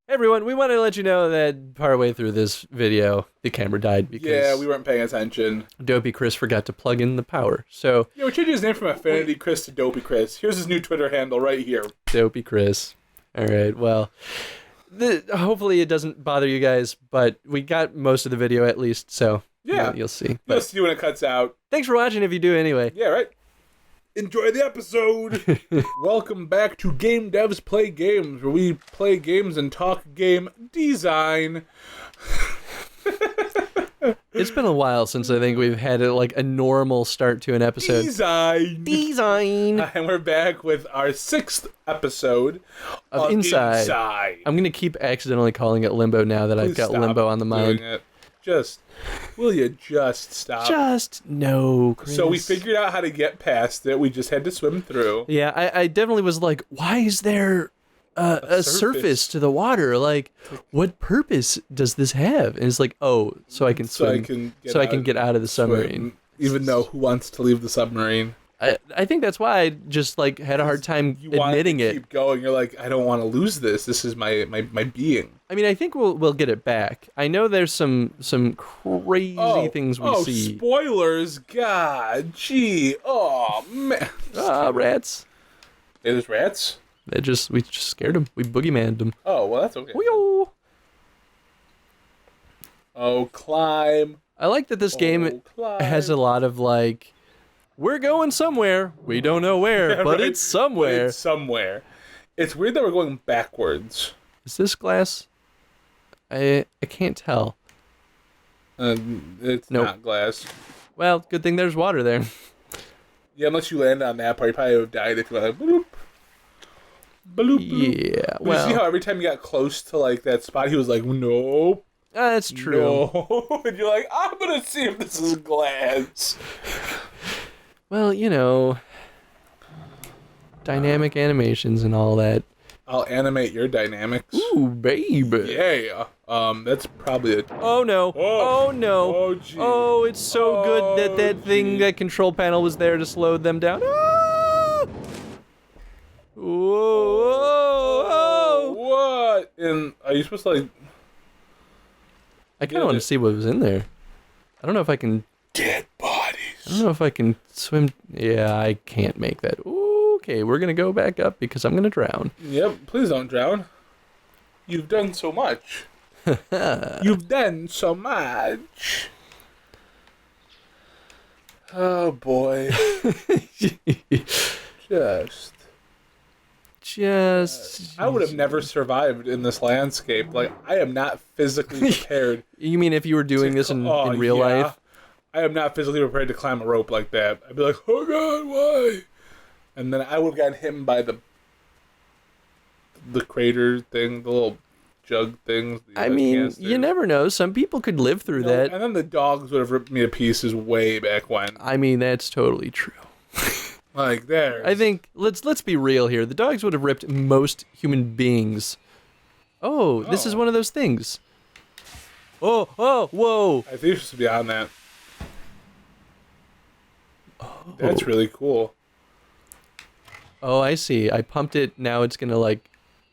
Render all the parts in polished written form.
Hey everyone, we wanted to let you know that partway through this video, the camera died because we weren't paying attention. Dopey Chris forgot to plug in the power. So, Yeah, we changed his name from Affinity Chris to Dopey Chris. Here's his new Twitter handle right here. Dopey Chris. All right, well, hopefully it doesn't bother you guys, but we got most of the video at least, so Yeah. you'll see. You'll But see when it cuts out. thanks for watching if you do anyway. Yeah, right? Enjoy the episode! Welcome back to Game Devs Play Games, where we play games and talk game design. It's been a while since I think we've had a normal start to an episode. Design! And we're back with our 6th episode Of Inside. I'm going to keep accidentally calling it Limbo now that I've Please got stop Limbo on the mind. doing it. Will you just stop? Just no, Chris. So we figured out how to get past it. We just had to swim through. Yeah, I definitely was like, why is there a surface to the water? Like, what purpose does this have? And it's like, oh, so I can swim. So I can get out of the submarine. Even though who wants to leave the submarine? I think that's why I just had a hard time admitting it. Keep going. You're like, I don't want to lose this. This is my being. I mean, I think we'll get it back. I know there's some crazy things we see. Spoilers! God, gee, oh man. Rats. Hey, there's rats. We just scared them. We boogeymaned them. Oh well, that's okay. Whee-oo. Oh, climb. I like that this game has a lot of we're going somewhere. We don't know where, but Right? it's somewhere. But it's somewhere. It's weird that we're going backwards. Is this glass? I can't tell. It's Nope. not glass. Well, good thing there's water there. Yeah, unless you land on that part, you probably would have died if you went like bloop. Bloop, bloop. Yeah, But you see how every time you got close to that spot, he was like, nope. That's true. No. And you're like, I'm going to see if this is glass. Well, dynamic animations and all that. I'll animate your dynamics. Ooh, baby. Yeah. That's probably it. Oh no. Oh no. Oh, gee. Oh, it's so good that thing, that control panel was there to slow them down. Ah! Whoa. What? And are you supposed to I kind of want to see what was in there. I don't know if I can... Dead bodies. I don't know if I can swim. Yeah, I can't make that. Ooh, okay, we're going to go back up because I'm going to drown. Yep, please don't drown. You've done so much. You've done so much. Oh, boy. Just... I would have never survived in this landscape. I am not physically prepared. You mean if you were doing this in real life? I am not physically prepared to climb a rope like that. I'd be like, oh god, why? And then I would have gotten hit by the crater thing, the little jug things. I mean, you never know. Some people could live through that. And then the dogs would have ripped me to pieces way back when. I mean, that's totally true. There. I think, let's be real here. The dogs would have ripped most human beings. Oh, this is one of those things. Oh, whoa. I think you're supposed to be on that. That's really cool. Oh, I see. I pumped it. Now it's going to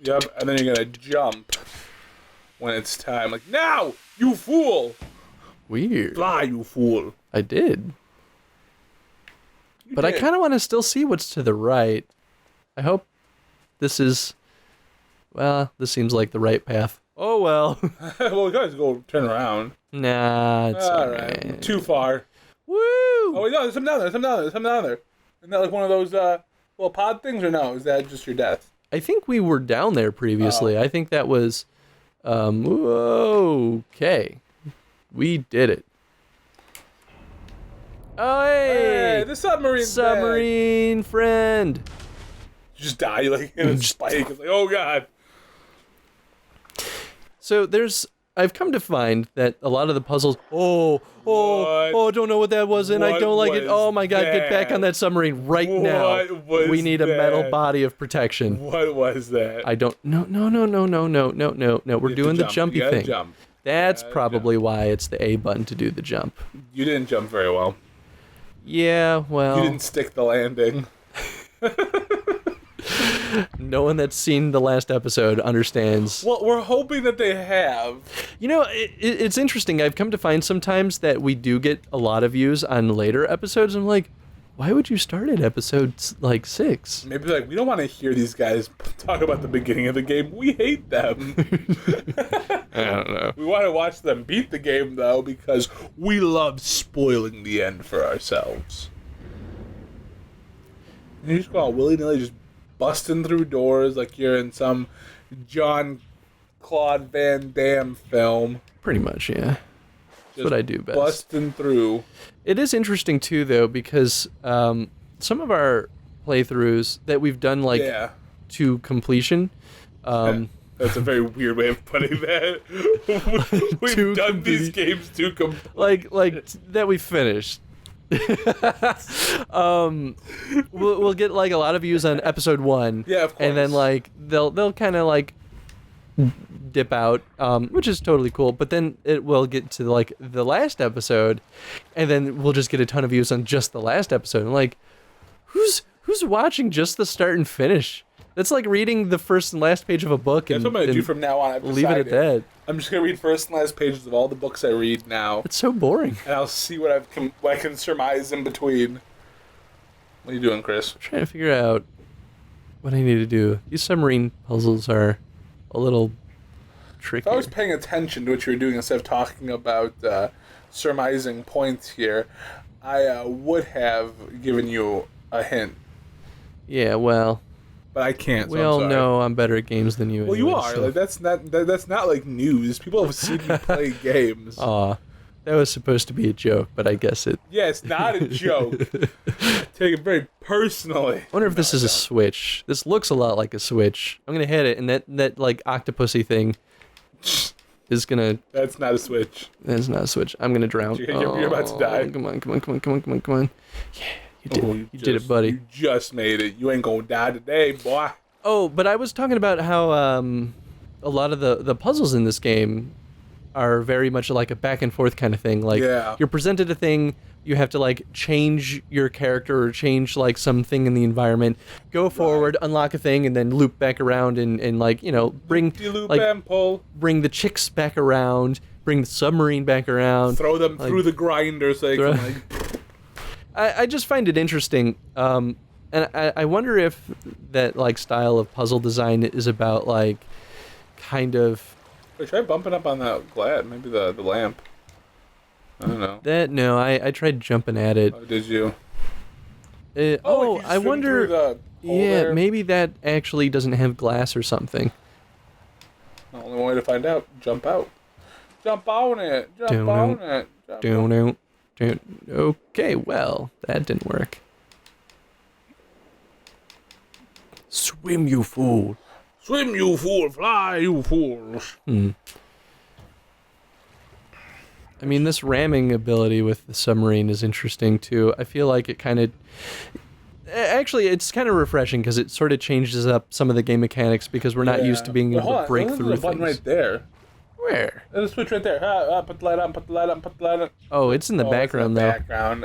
Yep, and then you're going to jump when it's time. Now, you fool! Weird. Fly, you fool. I did. But I kind of want to still see what's to the right. I hope this is... Well, this seems like the right path. Oh, well. Well, we guys go turn around. Nah, it's all right. Too far. Woo! Oh, wait, no, there's something down there. Isn't that one of those little pod things, or no? Is that just your death? I think we were down there previously. I think that was... okay. We did it. Oh, hey! The submarine friend. You just die in a spike. It's oh god. So I've come to find that a lot of the puzzles. I don't know what that was, and I don't like it. Oh my god, get back on that submarine right now. We need a metal body of protection. What was that? I don't. No. We're doing the jumpy thing. Jump. That's probably why it's the A button to do the jump. You didn't jump very well. Yeah, well... You didn't stick the landing. No one that's seen the last episode understands. Well, we're hoping that they have. You know, it's interesting. I've come to find sometimes that we do get a lot of views on later episodes. I'm like, why would you start at episode, 6? Maybe, like, we don't want to hear these guys talk about the beginning of the game. We hate them. I don't know. We want to watch them beat the game, though, because we love spoiling the end for ourselves. And you just go out willy-nilly, just busting through doors like you're in some Jean-Claude Van Damme film. Pretty much, yeah. That's what I do best. Busting through. It is interesting, too, though, because some of our playthroughs that we've done, like, to completion... That's a very weird way of putting that. We've done these games to complete. Like that we finished. We'll get like a lot of views on episode 1. Yeah, of course. And then like they'll kind of like dip out, which is totally cool. But then it will get to like the last episode, and then we'll just get a ton of views on just the last episode. And like, who's watching just the start and finish? That's like reading the first and last page of a book. That's what I'm going to do from now on. Leave it at that. I'm just going to read first and last pages of all the books I read now. It's so boring. And I'll see what I can surmise in between. What are you doing, Chris? I'm trying to figure out what I need to do. These submarine puzzles are a little tricky. If I was paying attention to what you were doing instead of talking about surmising points here, I would have given you a hint. Yeah, well... But I can't. We all know I'm better at games than you. Well, anyway, you are. So. Like that's not like news. People have seen me play games. Aw, that was supposed to be a joke, but I guess it. Yeah, it's not a joke. Take it very personally. I wonder if this is a switch. This looks a lot like a switch. I'm gonna hit it, and that like octopusy thing is gonna. That's not a switch. That's not a switch. I'm gonna drown. You're about to die. Come on. Yeah. You did it, buddy. You just made it. You ain't gonna die today, boy. Oh, but I was talking about how a lot of the puzzles in this game are very much like a back and forth kind of thing. Like, you're presented a thing, you have to like change your character or change like something in the environment, go forward, unlock a thing, and then loop back around and like, you know, bring the chicks back around, bring the submarine back around. Throw them through the grinder so they can like... I just find it interesting, and I wonder if that like style of puzzle design is about like kind of. Wait, try bumping up on that glass, maybe the lamp. I don't know. I tried jumping at it. Oh, did you? I wonder. There? Maybe that actually doesn't have glass or something. The only way to find out: jump out, jump on it, jump on it. Don't. Okay, well, that didn't work. Swim, you fool. Swim, you fool. Fly, you fools. I mean, this ramming ability with the submarine is interesting, too. I feel like it kind of... Actually, it's kind of refreshing because it sort of changes up some of the game mechanics because we're not used to being able to break through things. There's a button right there. Where? There's a switch right there. Put the light on, put the light on, put the light on. Oh, it's in the background, though. Background.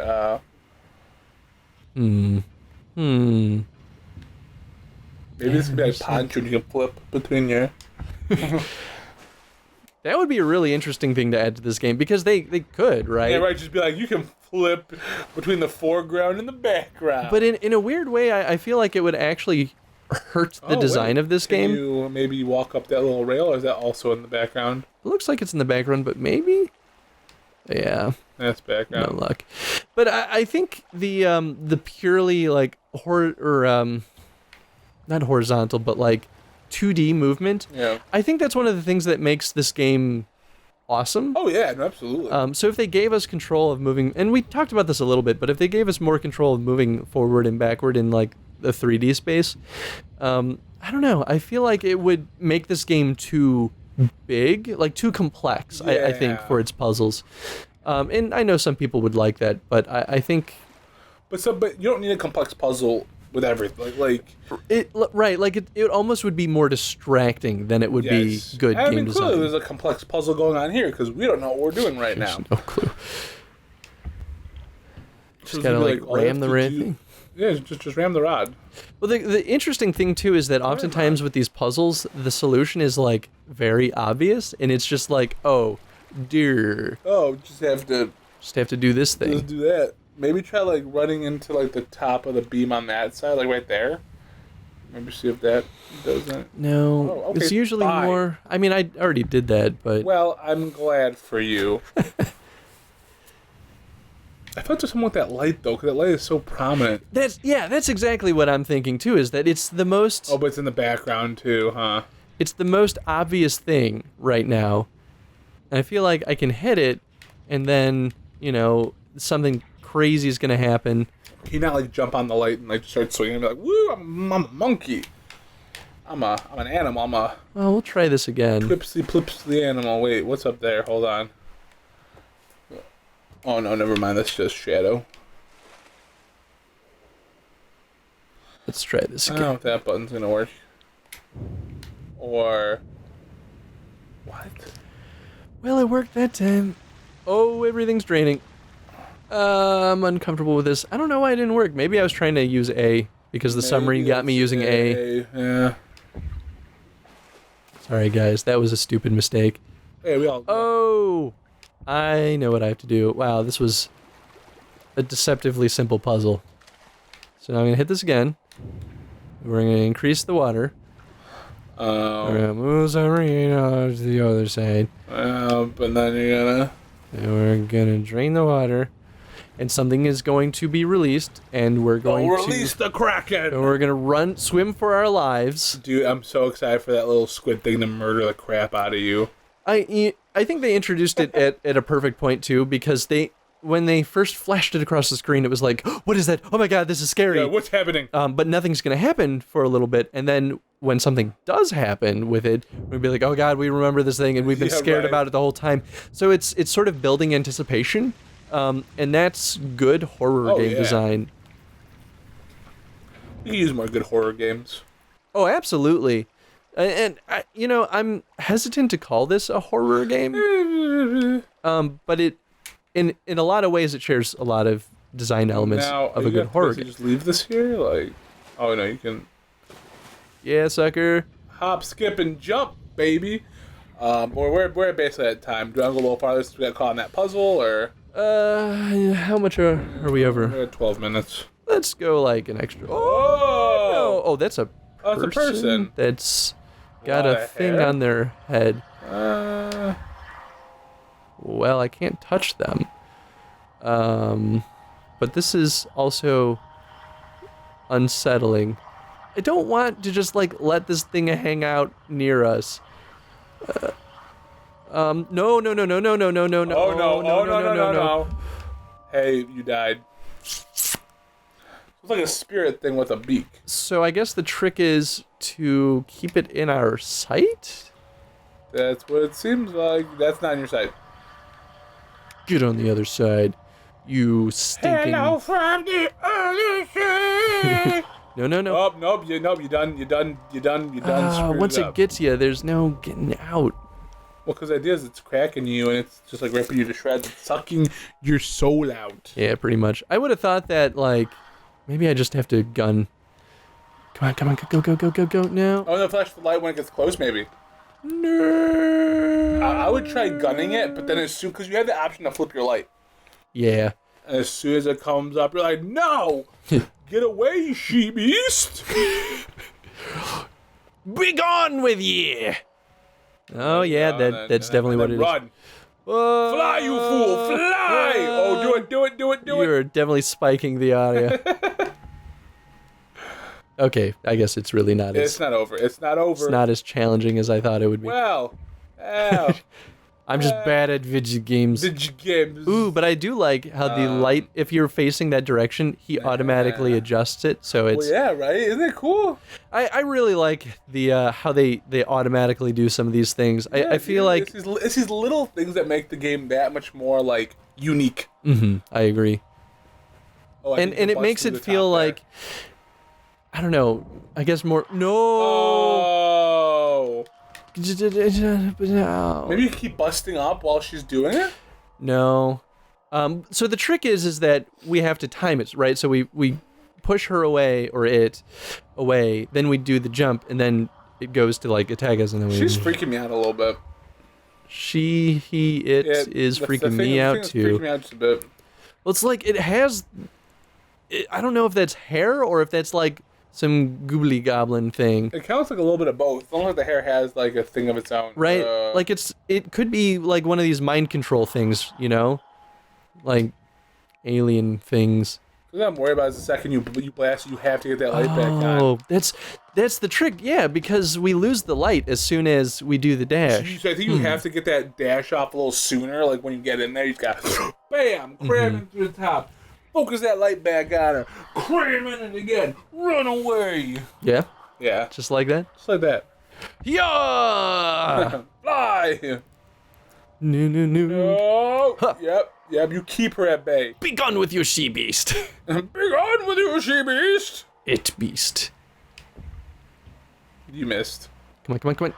Maybe this could be like poncho and you can flip between your... That would be a really interesting thing to add to this game because they could, right? Yeah, right. Just be like, you can flip between the foreground and the background. But in a weird way, I feel like it would actually hurt the design of this game. Can you maybe walk up that little rail, or is that also in the background? It looks like it's in the background, but maybe? Yeah. That's background. No luck. But I think the purely like not horizontal, but like 2D movement. Yeah. I think that's one of the things that makes this game awesome. Oh yeah, no, absolutely. So if they gave us control of moving, and we talked about this a little bit, but if they gave us more control of moving forward and backward in like the 3D space, I don't know. I feel like it would make this game too big, like too complex. I think for its puzzles, and I know some people would like that, but I think. But you don't need a complex puzzle with everything. Like it almost would be more distracting than it would be good game design. Clearly there's a complex puzzle going on here because we don't know what we're doing right now. No clue. Just gotta like ram the right thing. Yeah, just ram the rod. Well, the interesting thing, too, is that oftentimes with these puzzles, the solution is, like, very obvious, and it's just like, oh, dear. Oh, just have to do this thing. Just do that. Maybe try, like, running into, like, the top of the beam on that side, like, right there. Maybe see if that does it. No, okay, it's usually fine. more... I mean, I already did that, but... Well, I'm glad for you. I thought there's something with that light, though, because that light is so prominent. That's exactly what I'm thinking, too, is that it's the most... Oh, but it's in the background, too, huh? It's the most obvious thing right now. And I feel like I can hit it, and then, you know, something crazy is going to happen. Can you not, like, jump on the light and, like, start swinging and be like, woo, I'm a monkey. I'm an animal. Well, we'll try this again. Plipsy animal. Wait, what's up there? Hold on. Oh, no, never mind. That's just shadow. Let's try this I again. don't know if that button's going to work. Or... What? Well, it worked that time. Oh, everything's draining. I'm uncomfortable with this. I don't know why it didn't work. Maybe I was trying to use A because the submarine got me using A. Yeah. Sorry, guys. That was a stupid mistake. Hey, we all... Oh! I know what I have to do. Wow, this was a deceptively simple puzzle. So now I'm going to hit this again. We're going to increase the water. We're going to move submarine to the other side. But then you're gonna... And we're going to drain the water. And something is going to be released. And we're going to... release the Kraken! And we're going to swim for our lives. Dude, I'm so excited for that little squid thing to murder the crap out of you. I think they introduced it at a perfect point, too, because when they first flashed it across the screen, it was like, oh, what is that? Oh my god, this is scary. Yeah, what's happening? But nothing's going to happen for a little bit, and then when something does happen with it, we'll be like, oh god, we remember this thing, and we've been scared about it the whole time. So it's sort of building anticipation, and that's good horror game design. You can use more good horror games. Oh, absolutely. And you know, I'm hesitant to call this a horror game, but it, in a lot of ways, it shares a lot of design elements of a good horror game. Just leave this here, like, oh no, you can. Yeah, sucker. Hop, skip, and jump, baby. We're basically at time. Do I go a little farther since we got caught in that puzzle, or? How much are we over? We're at 12 minutes. Let's go like an extra. Oh, no. Oh, that's a person. Oh, it's a person. That's got a thing on their head. Well, I can't touch them. But this is also unsettling. I don't want to just like let this thing hang out near us. No. Oh no. Hey, you died. It's like a spirit thing with a beak. So I guess the trick is to keep it in our sight? That's what it seems like. That's not in your sight. Get on the other side, you stinking... Hello from the other side! No. Oh, nope, you done screwed once it gets you, there's no getting out. Well, because the idea is it's cracking you and it's just like ripping you to shreds. It's sucking your soul out. Yeah, pretty much. I would have thought that, like, maybe I just have to gun. Come on, go now. Oh, no, flash the light when it gets close, maybe. No. I would try gunning it, but then as soon, because you have the option to flip your light. Yeah. And as soon as it comes up, you're like, no! Get away, she-beast! Be gone with ye! Oh, yeah, that's definitely what it is. Run! Fly, you fool! Fly! Oh, do it! You're definitely spiking the audio. Okay, I guess it's really not It's not over. It's not as challenging as I thought it would be. Well, I'm just bad at video games. Ooh, but I do like how the light, if you're facing that direction, he automatically adjusts it, so it's... Well, yeah, right? Isn't it cool? I really like the how they automatically do some of these things. Yeah, I feel like... It's these little things that make the game that much more, like, unique. Mm-hmm, I agree. Oh, and it makes it feel like... I don't know. I guess more... No! Oh! Maybe you keep busting up while she's doing it? No. So the trick is that we have to time it, right? So we push her away or it away, then we do the jump, and then it goes to like attack us, and then She's freaking me out a little bit. Is freaking me out too. Freaking me out just a bit. Well, it's like it has. I don't know if that's hair or if that's like some goobly goblin thing. It kind of looks like a little bit of both. As long as the hair has like a thing of its own. Right? Like it could be like one of these mind control things, you know? Like alien things. What I'm worried about is the second you blast, you have to get that light back on. Oh, that's the trick, yeah, because we lose the light as soon as we do the dash. So I think you have to get that dash off a little sooner. Like when you get in there, you just got bam, cram it to the top. Focus that light back on her. Cram in it again. Run away. Yeah? Yeah. Just like that? Just like that. Yeah! Fly! No. Oh, Huh. Yep. You keep her at bay. Be gone with your she beast. Be gone with you, she beast. It beast. You missed. Come on.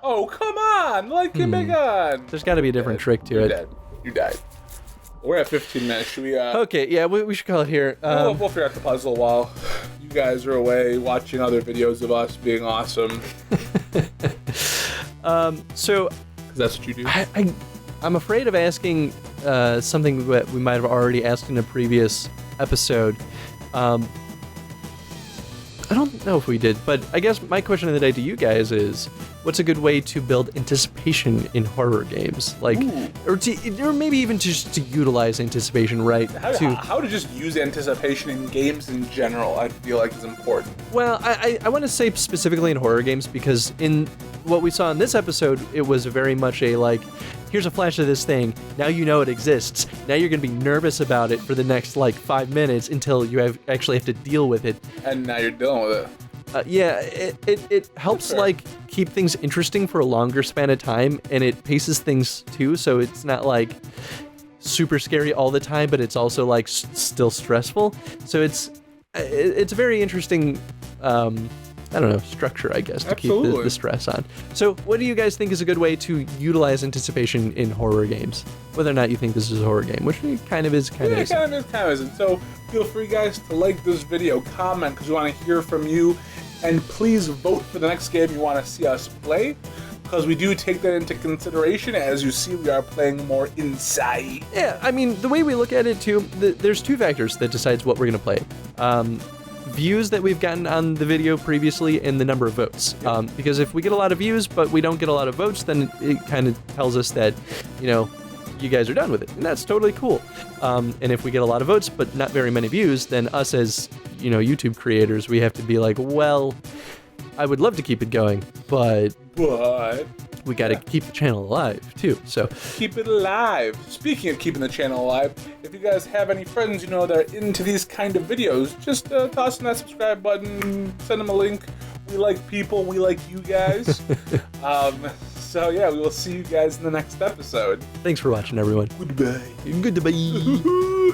Oh, come on. Light can be gone. There's got to be a different trick to it. Dead. You died. We're at 15 minutes. Should we, Okay, yeah, we should call it here. we'll figure out the puzzle while you guys are away watching other videos of us being awesome. So... Because that's what you do. I'm afraid of asking something that we might have already asked in a previous episode. I don't know if we did, but I guess my question of the day to you guys is, what's a good way to build anticipation in horror games? Like, or maybe even just to utilize anticipation, right? How to just use anticipation in games in general, I feel like is important. Well, I want to say specifically in horror games, because in what we saw in this episode, it was very much a like, here's a flash of this thing, now you know it exists, now you're going to be nervous about it for the next like 5 minutes until you actually have to deal with it. And now you're dealing with it. Yeah, it helps like keep things interesting for a longer span of time, and it paces things too, so it's not like super scary all the time, but it's also like still stressful. So it's a very interesting I don't know, structure, I guess, to keep the stress on. So what do you guys think is a good way to utilize anticipation in horror games? Whether or not you think this is a horror game, which it kind of is, kind of isn't. Kind of isn't. So feel free, guys, to like this video, comment, because we want to hear from you, and please vote for the next game you want to see us play, because we do take that into consideration. As you see, we are playing more inside. Yeah, I mean, the way we look at it, too, there's two factors that decides what we're going to play. Views that we've gotten on the video previously and the number of votes. Because if we get a lot of views but we don't get a lot of votes, then it kind of tells us that, you know, you guys are done with it, and that's totally cool. And if we get a lot of votes but not very many views, then us as, you know, YouTube creators, we have to be like, well, I would love to keep it going, but we got to keep the channel alive too. So keep it alive. Speaking of keeping the channel alive, if you guys have any friends you know that are into these kind of videos, just toss in that subscribe button, send them a link. We like people, we like you guys. So yeah, we will see you guys in the next episode. Thanks for watching, everyone. Goodbye. Goodbye.